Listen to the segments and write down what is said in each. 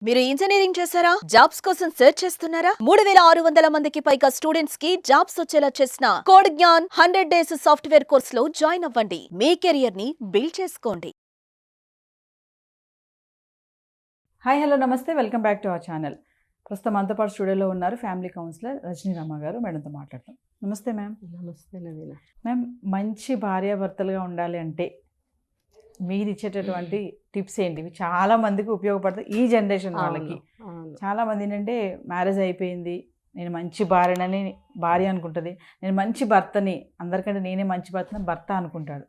మీరు ఇంజనీరింగ్ చేశారా? జాబ్స్ కోసం సెర్చ్ చేస్తున్నారా? 3600 మందికి పైగా స్టూడెంట్స్ కి జాబ్స్ వచ్చేలా చేసిన code Gyan 100 days software course లో జాయిన్ అవ్వండి. మీ కెరియర్ ని బిల్డ్ చేసుకోండి. హాయ్ హలో నమస్తే, welcome back to our channel. ప్రస్తుతం మనతో పాటు స్టూడియోలో ఉన్నారు ఫ్యామిలీ కౌన్సిలర్ రజనీ రామ గారు. మేడంతో మాట్లాడతాం. నమస్తే మ్యామ్. నమస్తే నవీన. మ్యామ్, మంచి భార్యాభర్తలుగా ఉండాలి అంటే మీరు ఇచ్చేటటువంటి టిప్స్ ఏంటి? ఇవి చాలా మందికి ఉపయోగపడతాయి ఈ జనరేషన్ వాళ్ళకి. చాలా మంది ఏంటంటే మ్యారేజ్ అయిపోయింది, నేను మంచి భార్య అనుకుంటుంది, నేను మంచి భర్తని, అందరికంటే నేనే మంచి భర్త అనుకుంటాడు.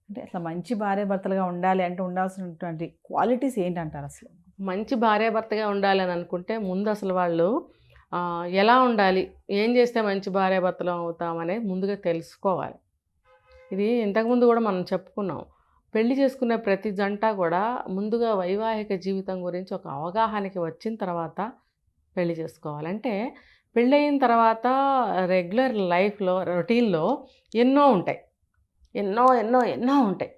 అంటే అసలు మంచి భార్యాభర్తలుగా ఉండాలి అంటే ఉండాల్సినటువంటి క్వాలిటీస్ ఏంటంటారు? అసలు మంచి భార్యాభర్తగా ఉండాలని అనుకుంటే ముందు అసలు వాళ్ళు ఎలా ఉండాలి, ఏం చేస్తే మంచి భార్యాభర్తలు అవుతామనేది ముందుగా తెలుసుకోవాలి. ఇది ఇంతకుముందు కూడా మనం చెప్పుకున్నాం. పెళ్లి చేసుకునే ప్రతి జంట కూడా ముందుగా వైవాహిక జీవితం గురించి ఒక అవగాహనకి వచ్చిన తర్వాత పెళ్లి చేసుకోవాలంటే, పెళ్ళి అయిన తర్వాత రెగ్యులర్ లైఫ్లో రొటీన్లో ఎన్నో ఉంటాయి, ఎన్నో ఎన్నో ఎన్నో ఉంటాయి.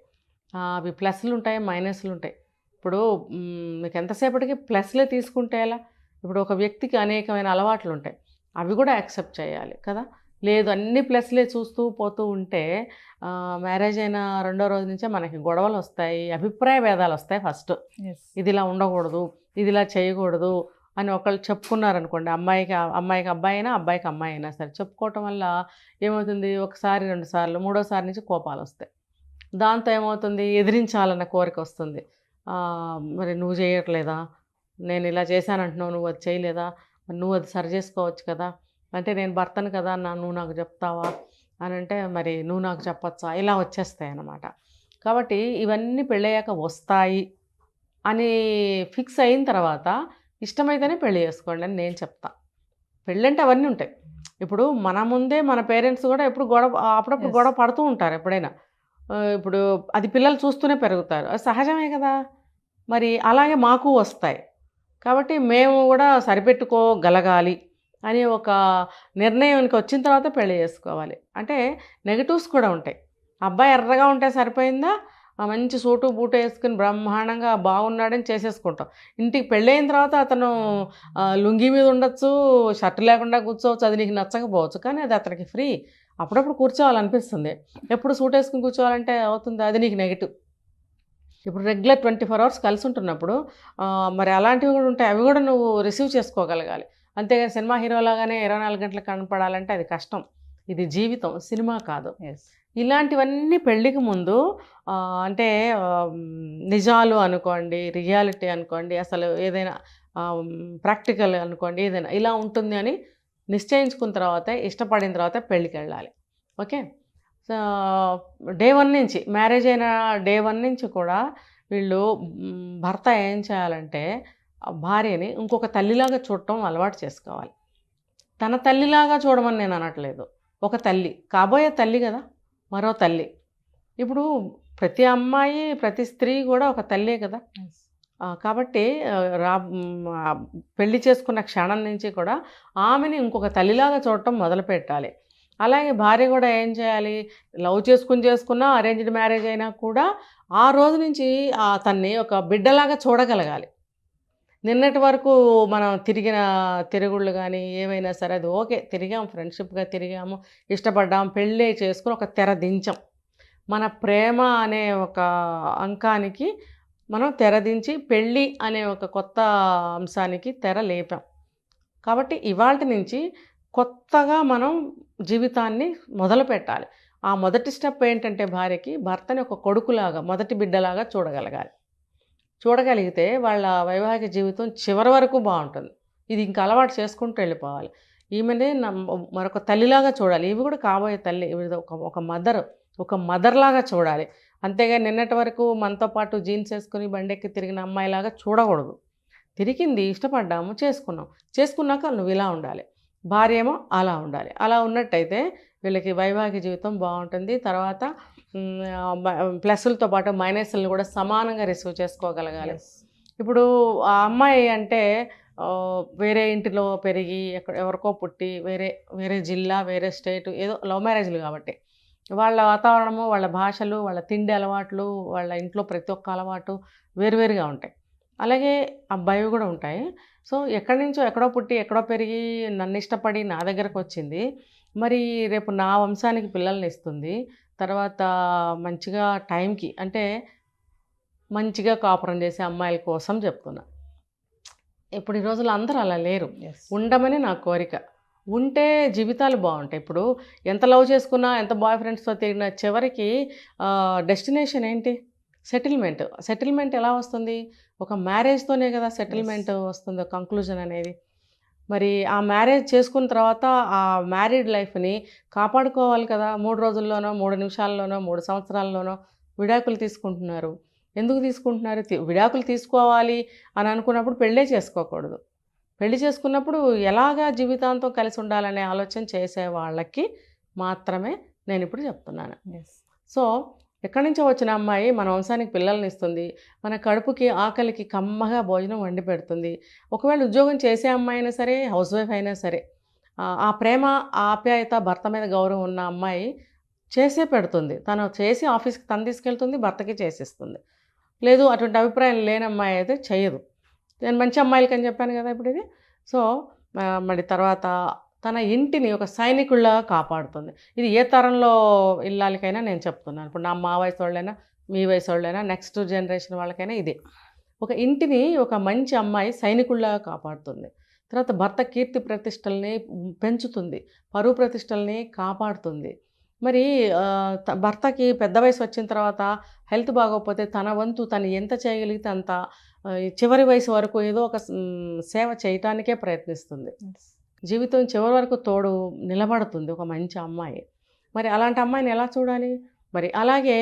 అవి ప్లస్లు ఉంటాయి, మైనస్లు ఉంటాయి. ఇప్పుడు మీకు ఎంతసేపటికి ప్లస్లే తీసుకుంటే ఎలా? ఇప్పుడు ఒక వ్యక్తికి అనేకమైన అలవాట్లు ఉంటాయి, అవి కూడా యాక్సెప్ట్ చేయాలి కదా. లేదు అన్ని ప్లస్లే చూస్తూ పోతూ ఉంటే మ్యారేజ్ అయిన రెండో రోజు నుంచే మనకి గొడవలు వస్తాయి, అభిప్రాయ భేదాలు వస్తాయి. ఫస్ట్ ఇది ఇలా ఉండకూడదు, ఇది ఇలా చేయకూడదు అని ఒకళ్ళు చెప్పుకున్నారనుకోండి, అమ్మాయికి అబ్బాయి అయినా అబ్బాయికి అమ్మాయి అయినా సరే చెప్పుకోవటం వల్ల ఏమవుతుంది, ఒకసారి రెండు సార్లు మూడోసారి నుంచి కోపాలు వస్తాయి. దాంతో ఏమవుతుంది, ఎదిరించాలన్న కోరిక వస్తుంది. మరి నువ్వు చేయట్లేదా, నేను ఇలా చేశానంటున్నావు, నువ్వు అది చేయలేదా, నువ్వు అది సరి చేసుకోవచ్చు కదా, అంటే నేను భర్తను కదా, నువ్వు నాకు చెప్తావా అని అంటే మరి నువ్వు నాకు చెప్పచ్చా, ఇలా వచ్చేస్తాయి అన్నమాట. కాబట్టి ఇవన్నీ పెళ్ళయ్యాక వస్తాయి అని ఫిక్స్ అయిన తర్వాత ఇష్టమైతేనే పెళ్ళి చేసుకోండి అని నేను చెప్తా. పెళ్ళంటే అవన్నీ ఉంటాయి. ఇప్పుడు మన ముందే మన పేరెంట్స్ కూడా అప్పుడప్పుడు గొడవ పడుతూ ఉంటారు ఎప్పుడైనా. ఇప్పుడు అది పిల్లలు చూస్తూనే పెరుగుతారు, అది సహజమే కదా. మరి అలాగే మాకు వస్తాయి. కాబట్టి మేము కూడా సరిపెట్టుకోగలగాలి అని ఒక నిర్ణయానికి వచ్చిన తర్వాత పెళ్లి చేసుకోవాలి. అంటే నెగటివ్స్ కూడా ఉంటాయి. అబ్బాయి ఎర్రగా ఉంటే సరిపోయిందా, మంచి సూటు బూటు వేసుకుని బ్రహ్మాండంగా బాగున్నాడని చేసేసుకుంటాం. ఇంటికి పెళ్ళైన తర్వాత అతను లుంగీ మీద ఉండొచ్చు, షర్ట్ లేకుండా కూర్చోవచ్చు, అది నీకు నచ్చకపోవచ్చు, కానీ అది అతనికి ఫ్రీ. అప్పుడప్పుడు కూర్చోవాలనిపిస్తుంది, ఎప్పుడు సూట్ వేసుకుని కూర్చోవాలంటే అవుతుంది, అది నీకు నెగిటివ్. ఇప్పుడు రెగ్యులర్ 24 hours కలిసి ఉంటున్నప్పుడు మరి అలాంటివి కూడా ఉంటాయి, అవి కూడా నువ్వు రిసీవ్ చేసుకోగలగాలి. అంతేగాని సినిమా హీరోలాగానే 24 గంటలు కనపడాలంటే అది కష్టం. ఇది జీవితం, సినిమా కాదు. ఇలాంటివన్నీ పెళ్ళికి ముందు అంటే నిజాలు అనుకోండి, రియాలిటీ అనుకోండి, అసలు ఏదైనా ప్రాక్టికల్ అనుకోండి, ఏదైనా ఇలా ఉంటుంది అని నిశ్చయించుకున్న తర్వాత, ఇష్టపడిన తర్వాత పెళ్ళికి వెళ్ళాలి. ఓకే. సో డే 1 నుంచి, మ్యారేజ్ అయిన డే 1 నుంచి కూడా వీళ్ళు భర్త ఏం చేయాలంటే భార్యని ఇంకొక తల్లిలాగా చూడటం అలవాటు చేసుకోవాలి. తన తల్లిలాగా చూడమని నేను అనట్లేదు, ఒక తల్లి, కాబోయే తల్లి కదా, మరో తల్లి. ఇప్పుడు ప్రతి అమ్మాయి, ప్రతి స్త్రీ కూడా ఒక తల్లే కదా. కాబట్టి పెళ్లి చేసుకున్న క్షణం నుంచి కూడా ఆమెని ఇంకొక తల్లిలాగా చూడటం మొదలుపెట్టాలి. అలాగే భార్య కూడా ఏం చేయాలి, లవ్ చేసుకున్నా అరేంజ్డ్ మ్యారేజ్ అయినా కూడా ఆ రోజు నుంచి తన్ని ఒక బిడ్డలాగా చూడగలగాలి. నిన్నటి వరకు మనం తిరిగిన తిరుగుళ్ళు కానీ ఏమైనా సరే అది ఓకే, తిరిగాం, ఫ్రెండ్షిప్గా తిరిగాము, ఇష్టపడ్డాం, పెళ్ళి చేసుకుని ఒక తెర దించాం. మన ప్రేమ అనే ఒక అంకానికి మనం తెరదించి పెళ్ళి అనే ఒక కొత్త అంశానికి తెర లేపాం. కాబట్టి ఇవాళ నుంచి కొత్తగా మనం జీవితాన్ని మొదలు పెట్టాలి. ఆ మొదటి స్టెప్ ఏంటంటే భార్యకి భర్తని ఒక కొడుకులాగా, మొదటి బిడ్డలాగా చూడగలిగితే వాళ్ళ వైవాహిక జీవితం చివరి వరకు బాగుంటుంది. ఇది ఇంకా అలవాటు చేసుకుంటూ వెళ్ళిపోవాలి. ఈమెనే మరొక తల్లిలాగా చూడాలి. ఇవి కూడా కాబోయే తల్లి, ఒక మదర్లాగా చూడాలి. అంతేగా నిన్నటి వరకు మనతో పాటు జీన్స్ వేసుకుని బండెక్కి తిరిగిన అమ్మాయిలాగా చూడకూడదు. తిరిగింది, ఇష్టపడ్డాము, చేసుకున్నాక నువ్వు ఇలా ఉండాలి, భార్య ఏమో అలా ఉండాలి. అలా ఉన్నట్టయితే వీళ్ళకి వైవాహిక జీవితం బాగుంటుంది. తర్వాత ప్లస్లతో పాటు మైనస్లను కూడా సమానంగా రిసీవ్ చేసుకోగలగాలి. ఇప్పుడు ఆ అమ్మాయి అంటే వేరే ఇంటిలో పెరిగి ఎవరికో పుట్టి వేరే జిల్లా, వేరే స్టేటు, ఏదో లవ్ మ్యారేజ్లు కాబట్టి వాళ్ళ వాతావరణము, వాళ్ళ భాషలు, వాళ్ళ తిండి అలవాట్లు, వాళ్ళ ఇంట్లో ప్రతి ఒక్క అలవాటు వేరువేరుగా ఉంటాయి. అలాగే అబ్బాయివి కూడా ఉంటాయి. సో ఎక్కడి నుంచో ఎక్కడో పుట్టి ఎక్కడో పెరిగి నన్ను ఇష్టపడి నా దగ్గరకు వచ్చింది. మరి రేపు నా వంశానికి పిల్లల్ని ఇస్తుంది. తర్వాత మంచిగా టైంకి అంటే మంచిగా కాపురం చేసే అమ్మాయిల కోసం చెప్తున్నా. ఇప్పుడు ఈ రోజుల్లో అందరూ అలా లేరు. ఉండమని నా కోరిక. ఉంటే జీవితాలు బాగుంటాయి. ఇప్పుడు ఎంత లవ్ చేసుకున్నా, ఎంత బాయ్ ఫ్రెండ్స్తో తిరిగినా చివరికి డెస్టినేషన్ ఏంటి? సెటిల్మెంట్. సెటిల్మెంట్ ఎలా వస్తుంది? ఒక మ్యారేజ్తోనే కదా సెటిల్మెంట్ వస్తుంది, కంక్లూజన్ అనేది. మరి ఆ మ్యారేజ్ చేసుకున్న తర్వాత ఆ మ్యారీడ్ లైఫ్ని కాపాడుకోవాలి కదా. 3 రోజుల్లోనో 3 నిమిషాల్లోనో 3 సంవత్సరాల్లోనో విడాకులు తీసుకుంటున్నారు. ఎందుకు తీసుకుంటున్నారు? విడాకులు తీసుకోవాలి అని అనుకున్నప్పుడు పెళ్ళే చేసుకోకూడదు. పెళ్లి చేసుకున్నప్పుడు ఎలాగా జీవితాంతం కలిసి ఉండాలనే ఆలోచన చేసే వాళ్ళకి మాత్రమే నేను ఇప్పుడు చెప్తున్నాను. సో ఎక్కడి నుంచో వచ్చిన అమ్మాయి మన వంశానికి పిల్లల్ని ఇస్తుంది, మన కడుపుకి ఆకలికి కమ్మగా భోజనం వండి పెడుతుంది. ఒకవేళ ఉద్యోగం చేసే అమ్మాయి అయినా సరే, హౌస్ వైఫ్ అయినా సరే, ఆ ప్రేమ ఆప్యాయత భర్త మీద గౌరవం ఉన్న అమ్మాయి చేసే పెడుతుంది. తను చేసి ఆఫీస్కి తను తీసుకెళ్తుంది, భర్తకి చేసిస్తుంది. లేదు అటువంటి అభిప్రాయం లేని అమ్మాయి అయితే చేయదు. నేను మంచి అమ్మాయిలకని చెప్పాను కదా ఇప్పుడు ఇది. సో మరి తర్వాత తన ఇంటిని ఒక సైనికుల్లా కాపాడుతుంది. ఇది ఏ తరంలో ఇల్లాలకైనా నేను చెప్తున్నాను. ఇప్పుడు మా వయసు వాళ్ళైనా, మీ వయసు వాళ్ళైనా, నెక్స్ట్ జనరేషన్ వాళ్ళకైనా ఇదే. ఒక ఇంటిని ఒక మంచి అమ్మాయి సైనికుల్లా కాపాడుతుంది. తర్వాత భర్త కీర్తి ప్రతిష్టల్ని పెంచుతుంది, పరువు ప్రతిష్టల్ని కాపాడుతుంది. మరి భర్తకి పెద్ద వయసు వచ్చిన తర్వాత హెల్త్ బాగోకపోతే తన వంతు తను ఎంత చేయగలిగితే అంత చివరి వయసు వరకు ఏదో ఒక సేవ చేయటానికే ప్రయత్నిస్తుంది. జీవితం చివరి వరకు తోడు నిలబడుతుంది ఒక మంచి అమ్మాయి. మరి అలాంటి అమ్మాయిని ఎలా చూడాలి? మరి అలాగే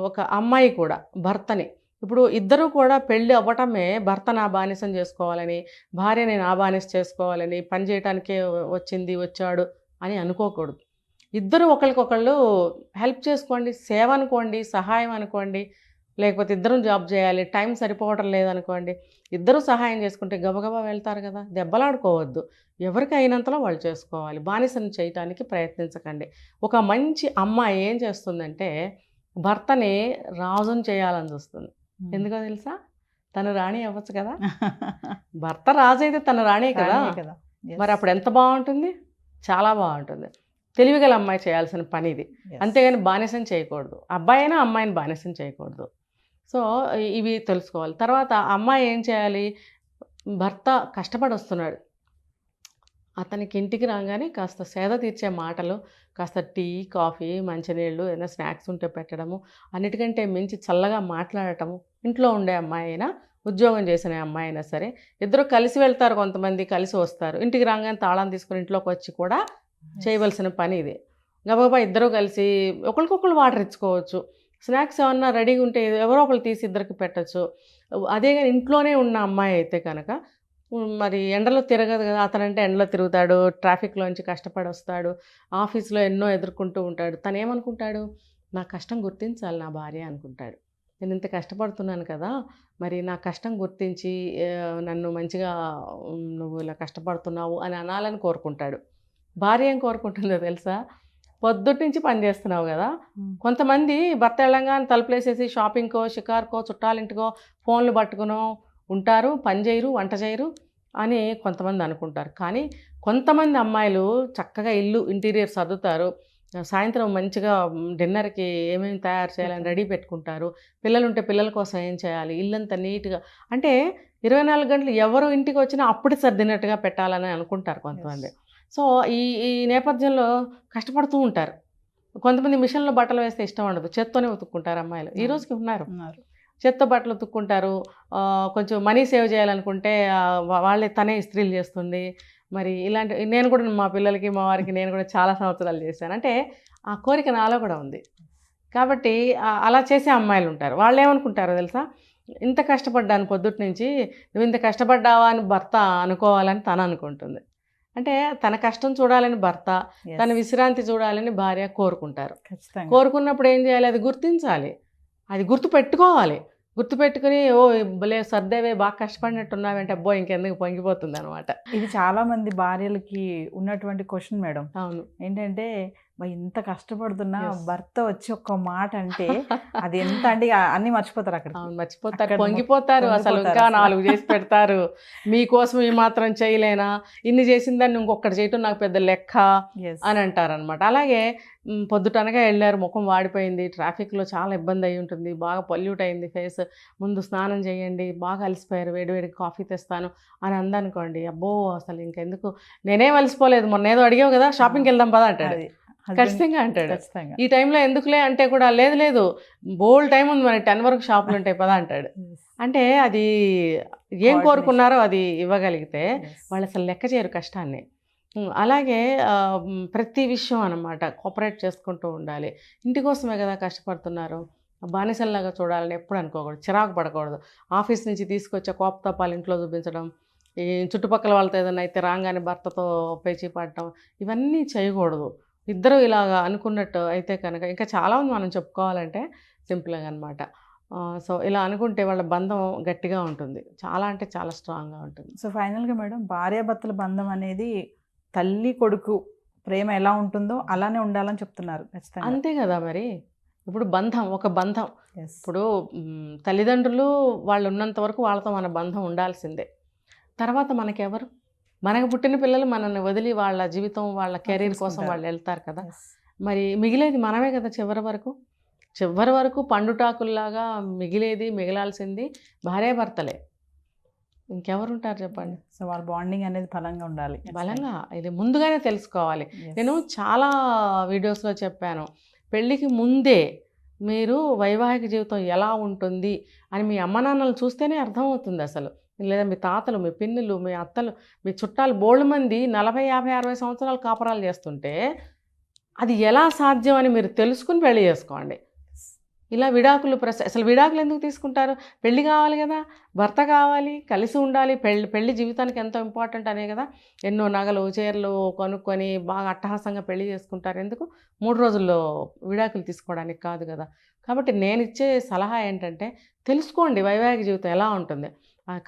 ఒక అమ్మాయి కూడా భర్తని, ఇప్పుడు ఇద్దరు కూడా పెళ్ళి అవ్వటమే భర్త నా బానిసం చేసుకోవాలని, భార్యని నా బానిస చేసుకోవాలని, పని చేయటానికే వచ్చాడు అని అనుకోకూడదు. ఇద్దరు ఒకరికొకళ్ళు హెల్ప్ చేసుకోండి, సేవ అనుకోండి, సహాయం అనుకోండి. లేకపోతే ఇద్దరం జాబ్ చేయాలి, టైం సరిపోవటం లేదనుకోండి, ఇద్దరు సహాయం చేసుకుంటే గబగబా వెళ్తారు కదా. దెబ్బలాడుకోవద్దు, ఎవరికి అయినంతలో వాళ్ళు చేసుకోవాలి. బానిసను చేయటానికి ప్రయత్నించకండి. ఒక మంచి అమ్మాయి ఏం చేస్తుందంటే భర్తని రాజుని చేయాలని చూస్తుంది. ఎందుకో తెలుసా? తను రాణి అవ్వచ్చు కదా. భర్త రాజు అయితే తను రాణి కదా. మరి అప్పుడు ఎంత బాగుంటుంది? చాలా బాగుంటుంది. తెలివిగల అమ్మాయి చేయాల్సిన పని ఇది. అంతేగాని బానిసం చేయకూడదు. అబ్బాయి అయినా అమ్మాయిని బానిసం చేయకూడదు. సో ఇవి తెలుసుకోవాలి. తర్వాత అమ్మాయి ఏం చేయాలి? భర్త కష్టపడి వస్తున్నాడు, అతనికి ఇంటికి రాగానే కాస్త సేద తీర్చే మాటలు, కాస్త టీ, కాఫీ, మంచినీళ్ళు, ఏదైనా స్నాక్స్ ఉంటే పెట్టడము, అన్నిటికంటే మించి చల్లగా మాట్లాడటము. ఇంట్లో ఉండే అమ్మాయి అయినా, ఉద్యోగం చేసిన అమ్మాయి అయినా సరే, ఇద్దరు కలిసి వెళ్తారు, కొంతమంది కలిసి వస్తారు. ఇంటికి రాగానే తాళం తీసుకుని ఇంట్లోకి వచ్చి కూడా చేయవలసిన పని ఇది. గబగబా ఇద్దరు కలిసి ఒకరికొకరు వాటర్ ఇచ్చుకోవచ్చు. స్నాక్స్ ఏమన్నా రెడీగా ఉంటే ఎవరో ఒకరు తీసి ఇద్దరికి పెట్టచ్చు. అదే కానీ ఇంట్లోనే ఉన్న అమ్మాయి అయితే కనుక మరి ఎండలో తిరగదు కదా. అతనంటే ఎండలో తిరుగుతాడు, ట్రాఫిక్లోంచి కష్టపడి వస్తాడు, ఆఫీస్లో ఎన్నో ఎదుర్కొంటూ ఉంటాడు. తను ఏమనుకుంటాడు? నా కష్టం గుర్తించాలి నా భార్య అనుకుంటాడు. నేను ఇంత కష్టపడుతున్నాను కదా, మరి నా కష్టం గుర్తించి నన్ను మంచిగా నువ్వు ఇలా కష్టపడుతున్నావు అని అనాలని కోరుకుంటాడు. భార్య ఏం కోరుకుంటుందో తెలుసా? పొద్దుటి నుంచి పని చేస్తున్నావు కదా. కొంతమంది భర్త వెళ్ళంగానే తలుపులేసేసి షాపింగ్కో, షికార్కో, చుట్టాలింటికో ఫోన్లు పట్టుకునో ఉంటారు, పని చేయరు, వంట చేయరు అని కొంతమంది అనుకుంటారు. కానీ కొంతమంది అమ్మాయిలు చక్కగా ఇల్లు ఇంటీరియర్ సర్దుతారు, సాయంత్రం మంచిగా డిన్నర్కి ఏమేమి తయారు చేయాలని రెడీ పెట్టుకుంటారు, పిల్లలుంటే పిల్లల కోసం ఏం చేయాలి, ఇల్లంతా నీట్గా. అంటే 24 గంటలు ఎవరు ఇంటికి వచ్చినా అప్పుడు సర్దినట్టుగా పెట్టాలని అనుకుంటారు కొంతమంది. సో ఈ నేపథ్యంలో కష్టపడుతూ ఉంటారు. కొంతమంది మిషన్లో బట్టలు వేస్తే ఇష్టం ఉండదు, చేత్తోనే ఉతుక్కుంటారు అమ్మాయిలు. ఈ రోజుకి ఉన్నారు, చేత్తో బట్టలు ఉతుక్కుంటారు. కొంచెం మనీ సేవ్ చేయాలనుకుంటే వాళ్ళే తనే ఇస్త్రీలు చేస్తుంది. మరి ఇలాంటి నేను కూడా మా పిల్లలకి, మా వారికి నేను కూడా చాలా సంవత్సరాలు చేశాను. అంటే ఆ కోరిక నాలో కూడా ఉంది. కాబట్టి అలా చేసే అమ్మాయిలు ఉంటారు. వాళ్ళు ఏమనుకుంటారో తెలుసా? ఇంత కష్టపడ్డాను పొద్దుటి నుంచి, నువ్వు ఇంత కష్టపడ్డావా అని భర్త అనుకోవాలని తను అనుకుంటుంది. అంటే తన కష్టం చూడాలని భర్త, తన విశ్రాంతి చూడాలని భార్య కోరుకుంటారు. కోరుకున్నప్పుడు ఏం చేయాలి? అది గుర్తించాలి, అది గుర్తుపెట్టుకోవాలి. గుర్తుపెట్టుకుని ఓ భలే సర్దేవే, బాగా కష్టపడినట్టున్నావంటే అబ్బో ఇంకెందుకు పొంగిపోతుంది అనమాట. ఇది చాలామంది భార్యలకి ఉన్నటువంటి క్వశ్చన్ మేడం. అవును. ఏంటంటే ఇంత కష్టపడుతున్నా Yes. భర్త వచ్చి ఒక్క మాట అంటే అది ఎంత అంటే అన్ని మర్చిపోతారు అక్కడ. అవును, మర్చిపోతారు, అక్కడ పొంగిపోతారు, అసలు ఇంకా అసలు. 4 చేసి పెడతారు. మీకోసం ఈ మాత్రం చేయలేనా, ఇన్ని చేసిన దాన్ని ఇంకొకటి చేయటం నాకు పెద్ద లెక్క అని అంటారనమాట. అలాగే పొద్దుటనగా వెళ్ళారు, ముఖం వాడిపోయింది, ట్రాఫిక్లో చాలా ఇబ్బంది అయి ఉంటుంది, బాగా పొల్యూట్ అయింది ఫేస్, ముందు స్నానం చేయండి, బాగా అలసిపోయారు, వేడివేడి కాఫీ తెస్తాను అని అందనుకోండి, అబ్బో అసలు ఇంకెందుకు, నేనేం అలసిపోలేదు, మొన్న ఏదో అడిగావు కదా షాపింగ్కి వెళ్దాం పదా అంటాడు, ఖచ్చితంగా అంటాడు. ఈ టైంలో ఎందుకులే అంటే కూడా లేదు లేదు బోల్డ్ టైం ఉంది, మనకి 10 వరకు షాపులు ఉంటాయి పదా అంటాడు. అంటే అది ఏం కోరుకున్నారో అది ఇవ్వగలిగితే వాళ్ళు అసలు లెక్క చేయరు కష్టాన్ని. అలాగే ప్రతి విషయం అన్నమాట కోఆపరేట్ చేసుకుంటూ ఉండాలి. ఇంటి కోసమే కదా కష్టపడుతున్నారు, బానిసల్లాగా చూడాలని ఎప్పుడు అనుకోకూడదు, చిరాకు పడకూడదు. ఆఫీస్ నుంచి తీసుకొచ్చే కోపతాపాలు ఇంట్లో చూపించడం, ఈ చుట్టుపక్కల వాళ్ళతో ఏదైనా అయితే రాగానే భర్తతో పేచీ పడటం, ఇవన్నీ చేయకూడదు. ఇద్దరు ఇలాగా అనుకున్నట్టు అయితే కనుక ఇంకా చాలామంది మనం చెప్పుకోవాలంటే సింపుల్గా అనమాట. సో ఇలా అనుకుంటే వాళ్ళ బంధం గట్టిగా ఉంటుంది, చాలా అంటే చాలా స్ట్రాంగ్గా ఉంటుంది. సో ఫైనల్గా మేడం, భార్యాభర్తల బంధం అనేది తల్లి కొడుకు ప్రేమ ఎలా ఉంటుందో అలానే ఉండాలని చెప్తున్నారు. ఖచ్చితంగా అంతే కదా మరి. ఇప్పుడు ఒక బంధం ఇప్పుడు తల్లిదండ్రులు వాళ్ళు ఉన్నంత వరకు వాళ్ళతో మన బంధం ఉండాల్సిందే. తర్వాత మనకెవరు, మనకు పుట్టిన పిల్లలు మనల్ని వదిలి వాళ్ళ జీవితం వాళ్ళ కెరీర్ కోసం వాళ్ళు వెళ్తారు కదా, మరి మిగిలేది మనమే కదా చివరి వరకు పండుటాకుల్లాగా మిగిలాల్సింది భార్యాభర్తలే, ఇంకెవరు ఉంటారు చెప్పండి. సో వాళ్ళ బాండింగ్ అనేది బలంగా ఇది ముందుగానే తెలుసుకోవాలి. నేను చాలా వీడియోస్లో చెప్పాను, పెళ్ళికి ముందే మీరు వైవాహిక జీవితం ఎలా ఉంటుంది అని మీ అమ్మ నాన్నలు చూస్తేనే అర్థమవుతుంది అసలు. లేదా మీ తాతలు, మీ పిన్నులు, మీ అత్తలు, మీ చుట్టాలు బోల్డ్ మంది 40, 50, 60 సంవత్సరాలు కాపురాలు చేస్తుంటే అది ఎలా సాధ్యం అని మీరు తెలుసుకుని పెళ్లి చేసుకోండి. ఇలా అసలు విడాకులు ఎందుకు తీసుకుంటారు? పెళ్ళి కావాలి కదా, భర్త కావాలి, కలిసి ఉండాలి, పెళ్లి జీవితానికి ఎంతో ఇంపార్టెంట్ అనే కదా ఎన్నో నగలు చీరలు కొనుక్కొని బాగా అట్టహాసంగా పెళ్లి చేసుకుంటారు. ఎందుకు? 3 రోజుల్లో విడాకులు తీసుకోవడానికి కాదు కదా. కాబట్టి నేను ఇచ్చే సలహా ఏంటంటే తెలుసుకోండి వైవాహిక జీవితం ఎలా ఉంటుంది.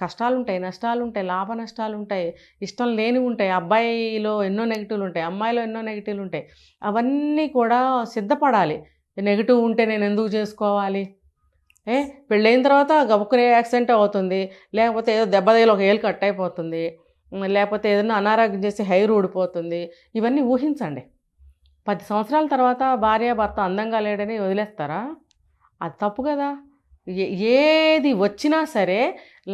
కష్టాలు ఉంటాయి, నష్టాలు ఉంటాయి, లాభ నష్టాలు ఉంటాయి, ఇష్టం లేనివి ఉంటాయి, అబ్బాయిలో ఎన్నో నెగిటివ్లు ఉంటాయి, అమ్మాయిలో ఎన్నో నెగిటివ్లు ఉంటాయి. అవన్నీ కూడా సిద్ధపడాలి. నెగిటివ్ ఉంటే నేను ఎందుకు చేసుకోవాలి, పెళ్ళైన తర్వాత గబుక్కునే యాక్సిడెంట్ అవుతుంది, లేకపోతే ఏదో దెబ్బ తగిలి ఒక ఏలు కట్ అయిపోతుంది, లేకపోతే ఏదైనా అనారోగ్యం చేసి హెయిర్ ఊడిపోతుంది. ఇవన్నీ ఊహించండి. 10 సంవత్సరాల తర్వాత భార్య భర్త అందంగా లేడని వదిలేస్తారా? అది తప్పు కదా. ఏది వచ్చినా సరే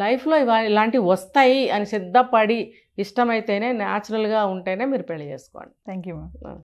లైఫ్లో ఇలాంటివి వస్తాయి అని సిద్ధపడి ఇష్టమైతేనే న్యాచురల్గా ఉంటేనే మీరు పెళ్లి చేసుకోండి. Thank you ma'am.